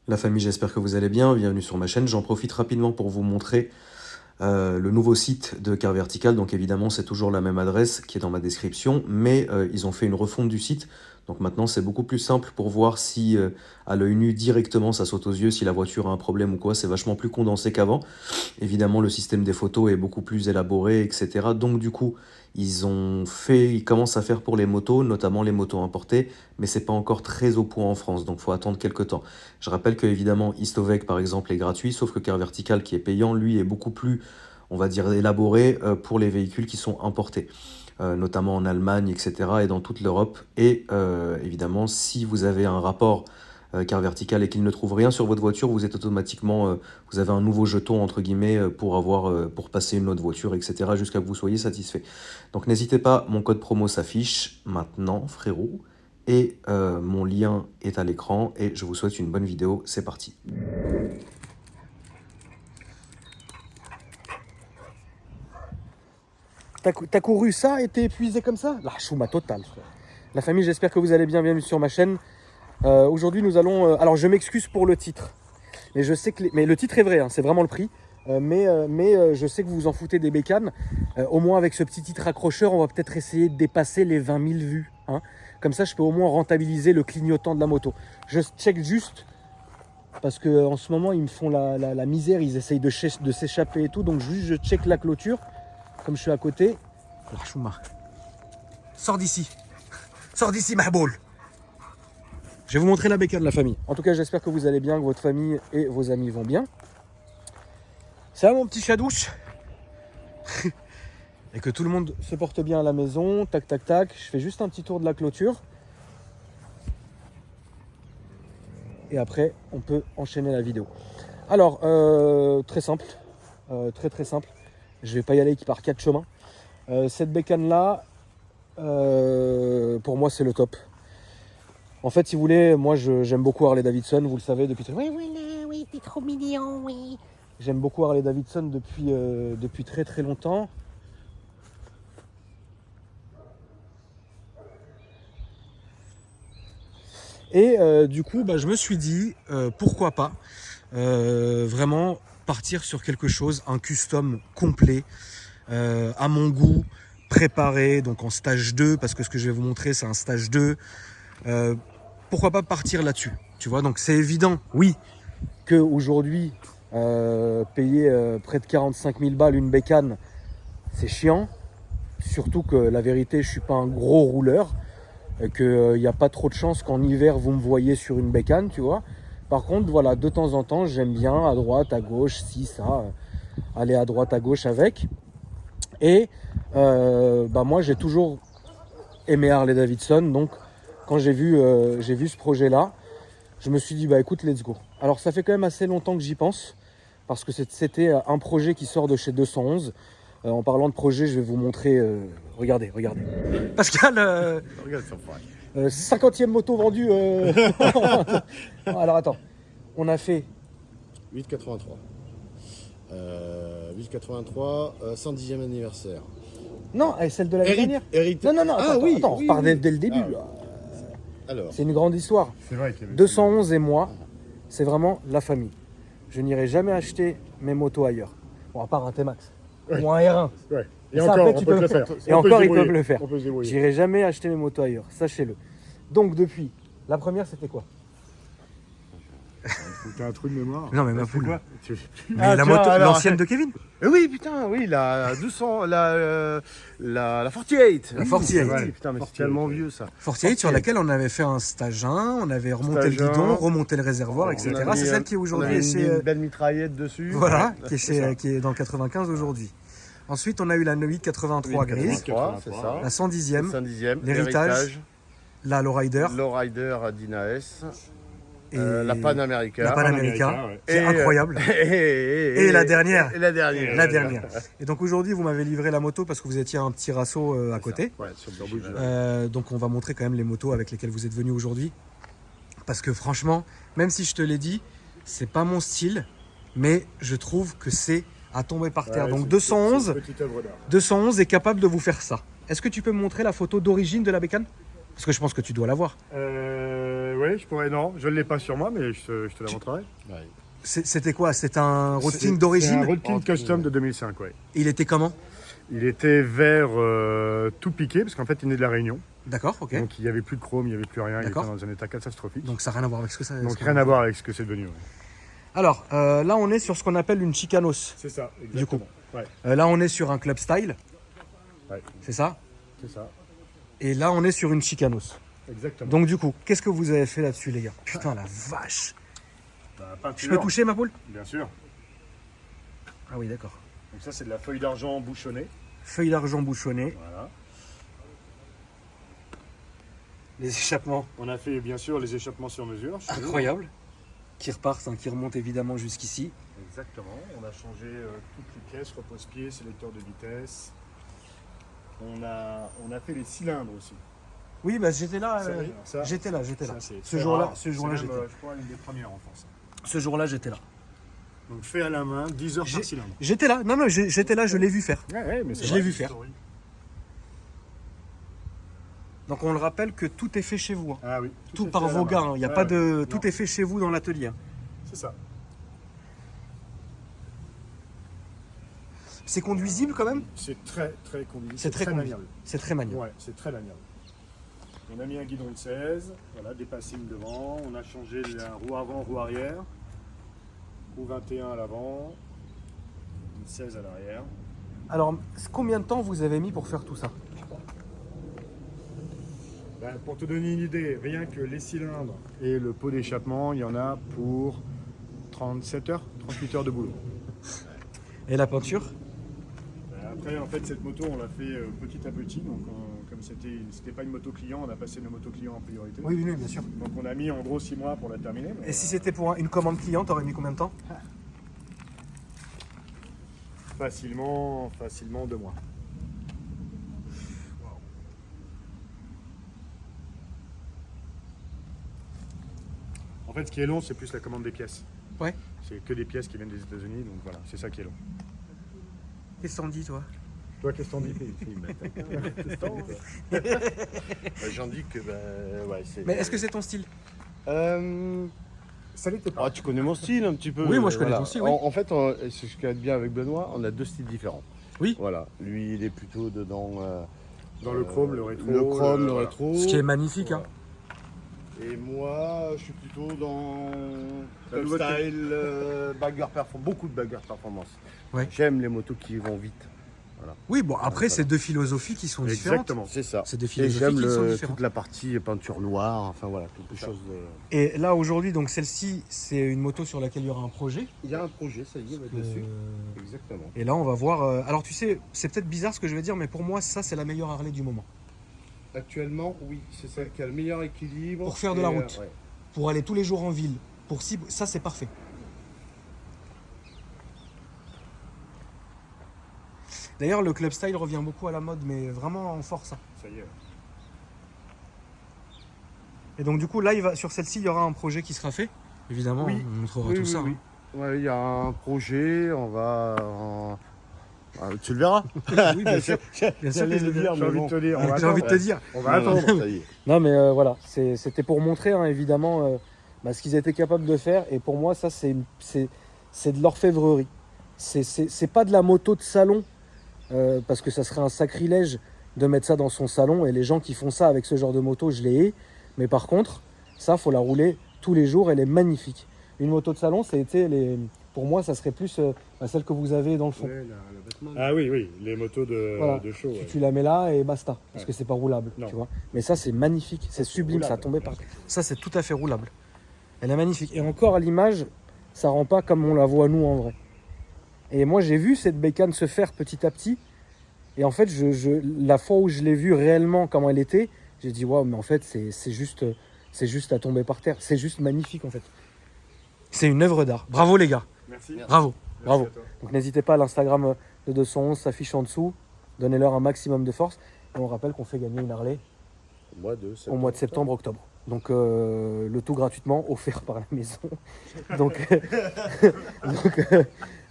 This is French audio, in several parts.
La famille, j'espère que vous allez bien, bienvenue sur ma chaîne. J'en profite rapidement pour vous montrer le nouveau site de Car Vertical. Donc évidemment, c'est toujours la même adresse qui est dans ma description, mais ils ont fait une refonte du site. Donc maintenant, c'est beaucoup plus simple pour voir si à l'œil nu directement ça saute aux yeux, si la voiture a un problème ou quoi. C'est vachement plus condensé qu'avant. Évidemment, le système des photos est beaucoup plus élaboré, etc. Donc du coup, ils commencent à faire pour les motos, notamment les motos importées, mais c'est pas encore très au point en France, donc faut attendre quelques temps. Je rappelle que évidemment, Istovec par exemple est gratuit, sauf que Car Vertical qui est payant, lui est beaucoup plus, on va dire, élaboré pour les véhicules qui sont importés. Notamment en Allemagne, etc. et dans toute l'Europe. Et évidemment, si vous avez un rapport Car Vertical et qu'il ne trouve rien sur votre voiture, vous êtes automatiquement, vous avez un nouveau jeton entre guillemets pour passer une autre voiture, etc. jusqu'à que vous soyez satisfait. Donc n'hésitez pas, mon code promo s'affiche maintenant, frérot. Et mon lien est à l'écran et je vous souhaite une bonne vidéo. C'est parti. T'as couru ça et t'es épuisé comme ça? La chouma totale, frère. La famille, j'espère que vous allez bien. Bienvenue sur ma chaîne. Aujourd'hui, nous allons... alors, je m'excuse pour le titre. Mais je sais que... Mais le titre est vrai, hein, c'est vraiment le prix. Mais je sais que vous vous en foutez des bécanes. Au moins, avec ce petit titre accrocheur, on va peut-être essayer de dépasser les 20 000 vues. Hein. Comme ça, je peux au moins rentabiliser le clignotant de la moto. Je check juste... Parce qu'en ce moment, ils me font la misère. Ils essayent de s'échapper et tout. Donc, juste, je check la clôture. Comme je suis à côté, la chouma. Sors d'ici. Sors d'ici, Mahboul. Je vais vous montrer la bécane de la famille. En tout cas, j'espère que vous allez bien, que votre famille et vos amis vont bien. Ça va, mon petit chadouche? Et que tout le monde se porte bien à la maison. Tac, tac, tac. Je fais juste un petit tour de la clôture. Et après, on peut enchaîner la vidéo. Alors, très simple. Très simple. Je vais pas y aller par 4 chemins. Cette bécane là, pour moi c'est le top. En fait, si vous voulez, moi j'aime beaucoup Harley Davidson, vous le savez depuis. Oui, t'es trop mignon, oui. J'aime beaucoup Harley Davidson depuis très longtemps. Et du coup, je me suis dit pourquoi pas vraiment partir sur quelque chose, un custom complet, à mon goût, préparé, donc en stage 2, parce que ce que je vais vous montrer, c'est un stage 2. Pourquoi pas partir là-dessus, tu vois? Donc c'est évident, oui, qu'aujourd'hui, payer près de 45 000 balles une bécane, c'est chiant. Surtout que la vérité, je suis pas un gros rouleur, qu'il n'y a pas trop de chance qu'en hiver, vous me voyez sur une bécane, tu vois. Par contre, voilà, de temps en temps, j'aime bien à droite, à gauche, si ça, aller à droite, à gauche avec. Et moi, j'ai toujours aimé Harley Davidson. Donc, quand j'ai vu ce projet-là, je me suis dit, écoute, let's go. Alors, ça fait quand même assez longtemps que j'y pense, parce que c'était un projet qui sort de chez 211. En parlant de projet, je vais vous montrer. Regardez. Pascal, Regarde ça, frère. 50e moto vendue. Alors attends, on a fait 883. 883, 110e anniversaire. non, celle de l'année dernière. Non, Ah, attends, oui, attends, on oui, repart oui. dès le début. Ah, Là. Alors, C'est une grande histoire. C'est vrai qu'il y avait 211 et moi, c'est vraiment la famille. Je n'irai jamais acheter mes motos ailleurs. Bon, à part un T-Max ou un R1. Ouais. Et Ça, encore, après, on tu peut peux- le faire. Et On peut encore, se ils peuvent débrouiller. le faire. On peut se débrouiller. J'irai jamais acheter mes motos ailleurs, sachez-le. Donc depuis, la première c'était quoi? T'as un trou de mémoire. Non mais ma C'est poule. quoi Mais Ah, la tiens, moto, alors, l'ancienne de Kevin. oui, putain, oui, la 200, la 48. La 48. Oui, putain, mais c'est tellement vieux ça. 48 sur laquelle on avait fait un stage 1, on avait remonté Stage le guidon, 1, remonté le réservoir, etc. On a mis, C'est celle qui on aujourd'hui a est mis chez... une belle mitraillette dessus. Voilà, Ouais, qui est dans le 95 aujourd'hui. Ensuite, on a eu la 883 grise, 83, c'est ça. la 110e, 110e, l'héritage, la Lowrider Lowrider Dina S, et la Panamérica. la Panamérica, ouais. qui est incroyable. Et la dernière. Et la dernière. La dernière. Et donc aujourd'hui, vous m'avez livré la moto parce que vous étiez un petit rasso à côté. Ouais, sur le bambou. Donc on va montrer quand même les motos avec lesquelles vous êtes venus aujourd'hui. Parce que franchement, même si je te l'ai dit, c'est pas mon style, mais je trouve que c'est à tomber par terre. Ouais, Donc c'est 211, une petite œuvre d'art. 211 est capable de vous faire ça. Est-ce que tu peux me montrer la photo d'origine de la bécane? Parce que je pense que tu dois l'avoir. Oui, je pourrais, non, je ne l'ai pas sur moi, mais je te la montrerai. C'était quoi? C'était un road king C'est d'origine? un Road King Custom de 2005, oui. Il était comment? Il était vert tout piqué, parce qu'en fait, il est de la Réunion. D'accord, ok. Donc il n'y avait plus de chrome, il n'y avait plus rien, il était D'accord. dans un état catastrophique. Donc ça n'a rien à voir avec ce que ça. Donc rien à voir avec ce que c'est devenu. Ouais. Alors, là on est sur ce qu'on appelle une Chicanos. C'est ça, exactement. Du coup. Ouais, Là on est sur un club style, ouais, c'est ça? c'est ça, Et là on est sur une Chicanos. exactement. Donc du coup, qu'est-ce que vous avez fait là-dessus les gars? Putain la vache! Peinture, Je peux toucher ma poule? bien sûr. Ah oui d'accord. Donc ça, c'est de la feuille d'argent bouchonnée. Feuille d'argent bouchonnée, Voilà. les échappements On a fait bien sûr les échappements sur mesure. chez nous. incroyables, qui repartent, qui remontent évidemment jusqu'ici. Exactement. On a changé toutes les pièces, repose-pied, sélecteur de vitesse. On a fait les cylindres aussi. Oui, bah j'étais là. Ça, J'étais là. ça, c'est Ce très jour-là, rare. ce jour-là, C'est même, j'étais. je crois, une des premières en France. Ce jour-là, j'étais là. Donc fait à la main, 10 heures par cylindre. J'étais là. Non, j'étais là. Je l'ai vu faire. Ouais, mais c'est Je vrai. l'ai vu faire. Donc on le rappelle que tout est fait chez vous. Hein. Ah oui. Tout est par fait à la vos main. gars. Il n'y a Ouais, pas ouais. de. Non, Tout est fait chez vous dans l'atelier. Hein. C'est ça. C'est conduisible quand même. C'est très très convivial. C'est très convivial. maniable. C'est très maniable. Ouais, c'est très maniable. On a mis un guidon de 16, voilà, des passings devant. On a changé la roue avant, roue arrière. Roue 21 à l'avant. Une 16 à l'arrière. Alors, combien de temps vous avez mis pour faire tout ça? Ben, pour te donner une idée, rien que les cylindres et le pot d'échappement, il y en a pour 37 heures, 38 heures de boulot. Et la peinture? Après, en fait, cette moto, on l'a fait petit à petit. Donc, comme c'était pas une moto client, on a passé nos motos clients en priorité. Oui, bien sûr. Donc, on a mis en gros 6 mois pour la terminer. Mais, Et si c'était pour une commande client, t'aurais mis combien de temps? facilement 2 mois. En fait, ce qui est long, c'est plus la commande des pièces. Ouais. C'est que des pièces qui viennent des États-Unis, donc voilà, c'est ça qui est long. Qu'est-ce que t'en dis, toi? Toi, qu'est-ce que t'en dis? J'en dis que ouais, c'est. Mais est-ce que c'est ton style? Ça l'était pas. Ah, tu connais mon style un petit peu. Oui, moi, je connais ton style, oui. En fait, c'est ce qui est bien avec Benoît, on a 2 styles différents. Oui. Voilà. Lui, il est plutôt dedans. Dans le chrome, le rétro. Le chrome, le voilà. rétro. Ce qui est magnifique, hein. Et moi, je suis plutôt dans La le nouveauté. style beaucoup de bagger performance. Ouais. J'aime les motos qui vont vite. Oui, bon, après, c'est deux philosophies qui sont différentes. Exactement. C'est ça. C'est des Et philosophies j'aime qui sont différentes. toute la partie peinture noire, enfin voilà, quelque chose de. Et là, aujourd'hui, donc celle-ci, c'est une moto sur laquelle il y aura un projet. Il y a un projet, ça y est, on va dessus. Euh, Exactement. Et là, on va voir. Alors, tu sais, c'est peut-être bizarre ce que je vais dire, mais pour moi, ça, c'est la meilleure Harley du moment. Actuellement, oui, c'est celle qui a le meilleur équilibre. Pour faire de la Et, route. ouais. Pour aller tous les jours en ville. Ça, c'est parfait. D'ailleurs, le club style revient beaucoup à la mode, mais vraiment en force. Hein. Ça y est. Et donc, du coup, là, sur celle-ci, il y aura un projet qui sera fait. Évidemment, Oui. on montrera Oui, tout oui, ça. oui. hein. Ouais, il y a un projet, on va. Ah, tu le verras. Oui, bien sûr. Bien sûr que je le dire, J'ai envie de te dire, on va J'ai envie de te attendre. dire. On va attendre. Ça y est. Non, mais voilà, c'était pour montrer, hein, évidemment, ce qu'ils étaient capables de faire. Et pour moi, ça, c'est de l'orfèvrerie. C'est pas de la moto de salon, parce que ça serait un sacrilège de mettre ça dans son salon. Et les gens qui font ça avec ce genre de moto, je les hais. Mais par contre, ça, faut la rouler tous les jours. Elle est magnifique. Une moto de salon, pour moi, ça serait plus celle que vous avez dans le fond. Ouais, le Batman. Ah oui, oui, les motos Voilà. de show. ouais. Tu la mets là et basta, parce Ouais. que c'est pas roulable, Non. tu vois. Mais ça, c'est magnifique, c'est sublime, ça a roulable. tombé par. Ça, c'est tout à fait roulable. Elle est magnifique. Et encore à l'image, ça rend pas comme on la voit nous en vrai. Et moi, j'ai vu cette bécane se faire petit à petit. Et en fait, la fois où je l'ai vue réellement comment elle était, j'ai dit waouh, mais en fait, c'est juste à tomber par terre. C'est juste magnifique en fait. C'est une œuvre d'art. Bravo les gars. Merci. Bravo. Merci Bravo. à toi. Donc n'hésitez pas, à l'Instagram de 211 s'affiche en dessous. Donnez-leur un maximum de force. Et on rappelle qu'on fait gagner une Harley au mois de septembre, octobre. Donc le tout gratuitement, offert par la maison.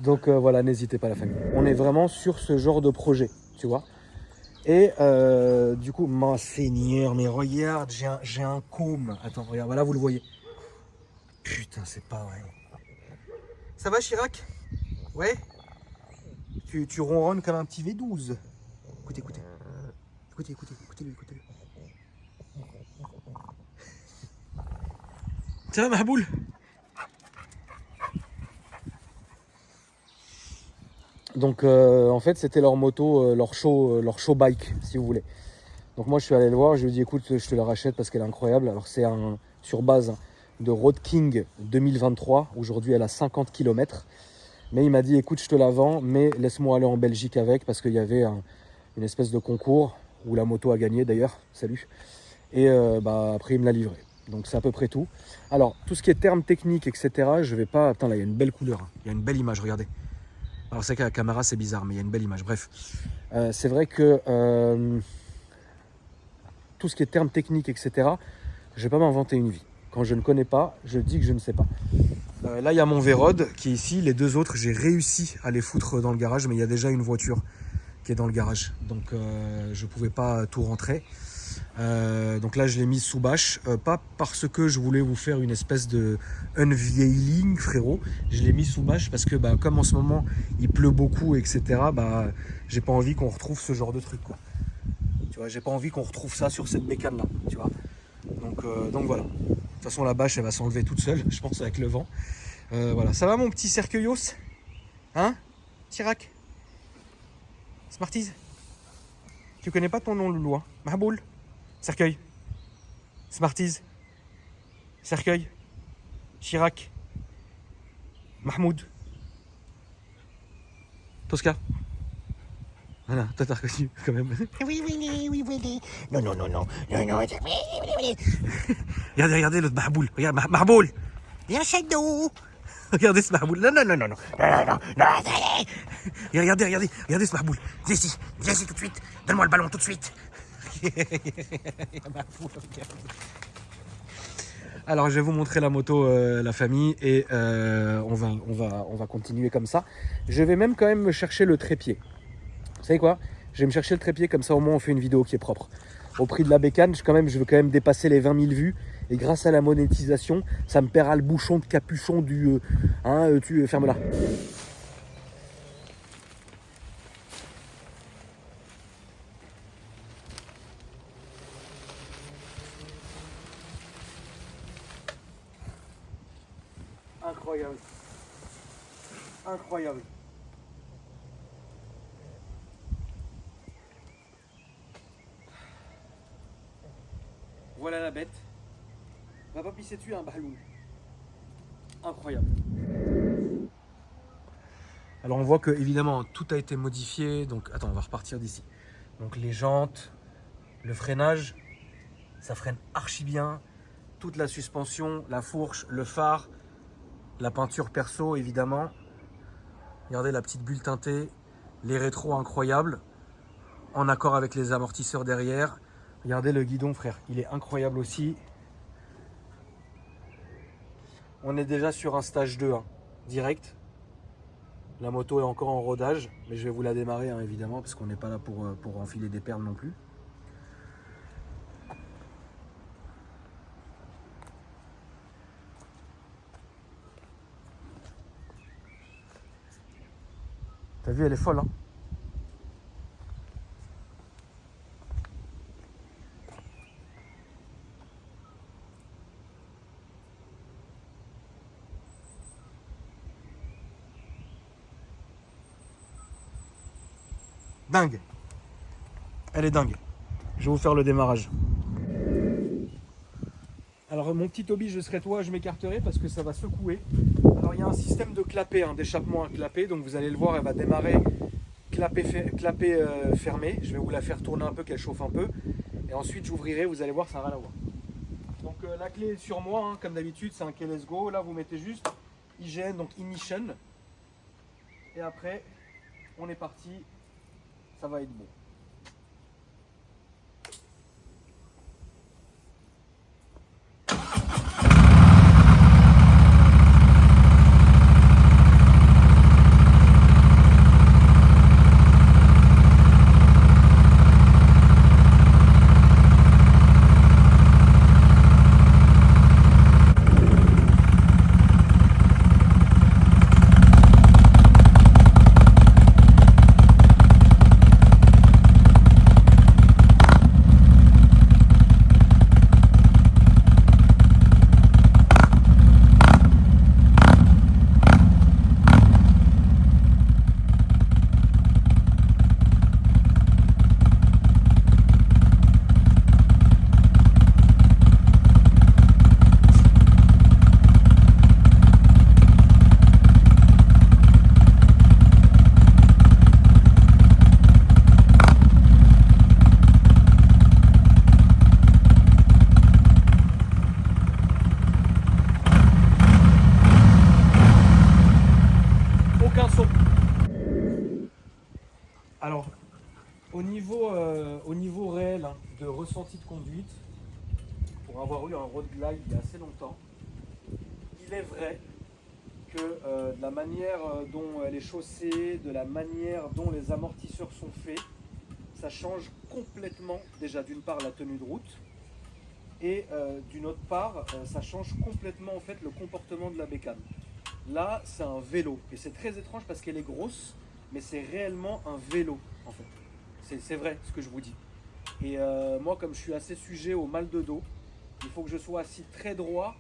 Donc voilà, n'hésitez pas la famille. On est vraiment sur ce genre de projet, tu vois. Et du coup, mon Seigneur, mais regarde, j'ai un côme. Attends, regarde, voilà, vous le voyez. Putain, c'est pas vrai. Ça va, Chirac? Ouais? Tu ronronnes comme un petit V12. Écoutez, écoutez. Écoutez, écoutez, écoutez-le, écoutez-le. Ça va, Mahboul? Donc en fait c'était leur moto, leur show bike si vous voulez. Donc moi je suis allé le voir, je lui ai dit écoute je te la rachète parce qu'elle est incroyable. Alors c'est sur base de Road King 2023, aujourd'hui elle a 50 km. Mais il m'a dit écoute je te la vends mais laisse-moi aller en Belgique avec parce qu'il y avait une espèce de concours où la moto a gagné d'ailleurs, salut. Et après il me l'a livré. Donc c'est à peu près tout. Alors tout ce qui est termes techniques etc, je vais pas... Putain là il y a une belle couleur, il y a une belle image, regardez. Alors c'est qu'à la caméra c'est bizarre mais il y a une belle image, bref. C'est vrai que tout ce qui est termes techniques etc, je vais pas m'inventer une vie. Quand je ne connais pas, je dis que je ne sais pas. Là il y a mon Vérode qui est ici, les deux autres j'ai réussi à les foutre dans le garage mais il y a déjà une voiture qui est dans le garage. Donc je pouvais pas tout rentrer. Donc là je l'ai mise sous bâche, pas parce que je voulais vous faire une espèce de unveiling frérot, je l'ai mise sous bâche parce que comme en ce moment il pleut beaucoup etc, j'ai pas envie qu'on retrouve ce genre de truc quoi. Tu vois, j'ai pas envie qu'on retrouve ça sur cette bécane là, tu vois. Donc voilà. De toute façon la bâche elle va s'enlever toute seule, je pense avec le vent. Voilà, ça va mon petit cercueillos? Hein Chirac? Smarties? Tu connais pas ton nom loulou hein? Mahboul? Cercueil, Smarties, Cercueil, Chirac, Mahmoud, Tosca. Voilà, toi t'as reconnu quand même. Oui. Non. Regardez l'autre Mahboul, regarde Mahboul. Viens chez nous. Regardez ce Mahboul, non. Non, allez. Regardez ce Mahboul. Viens ici tout de suite. Donne-moi le ballon tout de suite. Alors je vais vous montrer la moto, la famille, et on va continuer comme ça. Je vais même quand même me chercher le trépied. Vous savez quoi? Je vais me chercher le trépied, comme ça au moins on fait une vidéo qui est propre. Au prix de la bécane, je veux quand même dépasser les 20 000 vues. Et grâce à la monétisation, ça me paiera le bouchon de capuchon du... ferme-la. Incroyable. Incroyable. Voilà la bête. On va pas pisser dessus un ballon. Incroyable. Alors on voit que évidemment tout a été modifié. Donc attends, on va repartir d'ici. Donc les jantes, le freinage, ça freine archi bien. Toute la suspension, la fourche, le phare, la peinture perso évidemment. Regardez la petite bulle teintée, les rétros incroyables, en accord avec les amortisseurs derrière. Regardez le guidon frère, il est incroyable aussi. On est déjà sur un stage 2, hein, direct. La moto est encore en rodage, mais je vais vous la démarrer hein, évidemment, parce qu'on n'est pas là pour enfiler des perles non plus. T'as vu, elle est folle, hein. Dingue. Elle est dingue. Je vais vous faire le démarrage. Alors mon petit Toby, je serai toi, je m'écarterai parce que ça va secouer. Alors il y a un système de clapet, hein, d'échappement à clapet, donc vous allez le voir, elle va démarrer clapet fermé. Je vais vous la faire tourner un peu, qu'elle chauffe un peu. Et ensuite j'ouvrirai, vous allez voir, ça n'a rien à voir. Donc la clé est sur moi, hein, comme d'habitude, c'est un Keyless Go. Là vous mettez juste IGN, donc Ignition. Et après, on est parti. Ça va être bon. niveau réel hein, de ressenti de conduite, pour avoir eu un road glide il y a assez longtemps, il est vrai que de la manière dont elle est chaussée, de la manière dont les amortisseurs sont faits, ça change complètement déjà d'une part la tenue de route et d'une autre part ça change complètement en fait le comportement de la bécane. Là c'est un vélo et c'est très étrange parce qu'elle est grosse mais c'est réellement un vélo en fait. C'est vrai ce que je vous dis. Et moi comme je suis assez sujet au mal de dos, il faut que je sois assis très droit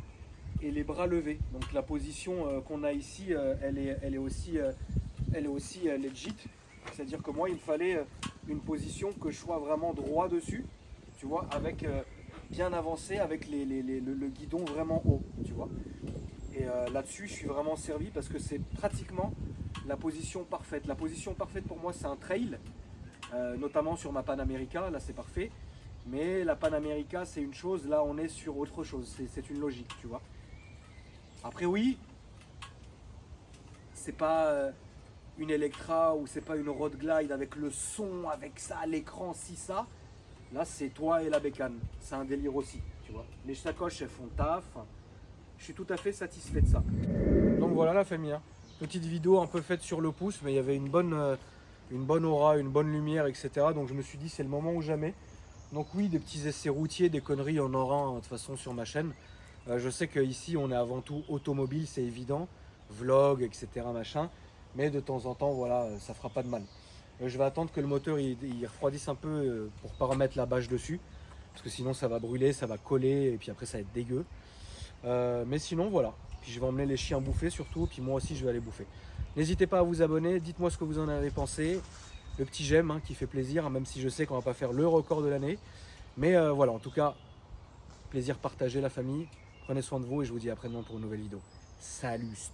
et les bras levés. Donc la position qu'on a ici, elle est aussi legit. C'est-à-dire que moi, il me fallait une position que je sois vraiment droit dessus, tu vois, avec bien avancé, avec le guidon vraiment haut, tu vois. Et là-dessus, je suis vraiment servi parce que c'est pratiquement la position parfaite. La position parfaite pour moi, c'est un trail, notamment sur ma Panamérica, là c'est parfait. Mais la Panamérica, c'est une chose, là on est sur autre chose, c'est une logique, tu vois. Après oui, c'est pas une Electra ou c'est pas une Road Glide avec le son, avec ça, l'écran, si ça. Là c'est toi et la bécane, c'est un délire aussi, tu vois. Les sacoches elles font taf, je suis tout à fait satisfait de ça. Donc voilà la famille, hein. Petite vidéo un peu faite sur le pouce, mais il y avait une bonne aura, une bonne lumière, etc. Donc je me suis dit c'est le moment ou jamais. Donc oui, des petits essais routiers, des conneries, on en aura hein, de toute façon sur ma chaîne. Je sais qu'ici on est avant tout automobile, c'est évident, vlog, etc. machin. Mais de temps en temps, voilà, ça fera pas de mal. Je vais attendre que le moteur il refroidisse un peu pour pas remettre la bâche dessus. Parce que sinon ça va brûler, ça va coller et puis après ça va être dégueu. Mais sinon voilà, puis je vais emmener les chiens bouffer surtout, puis moi aussi je vais aller bouffer. N'hésitez pas à vous abonner, dites-moi ce que vous en avez pensé. Le petit j'aime hein, qui fait plaisir, hein, même si je sais qu'on va pas faire le record de l'année. Mais voilà, en tout cas, plaisir partagé la famille. Prenez soin de vous et je vous dis à après-demain pour une nouvelle vidéo. Salut!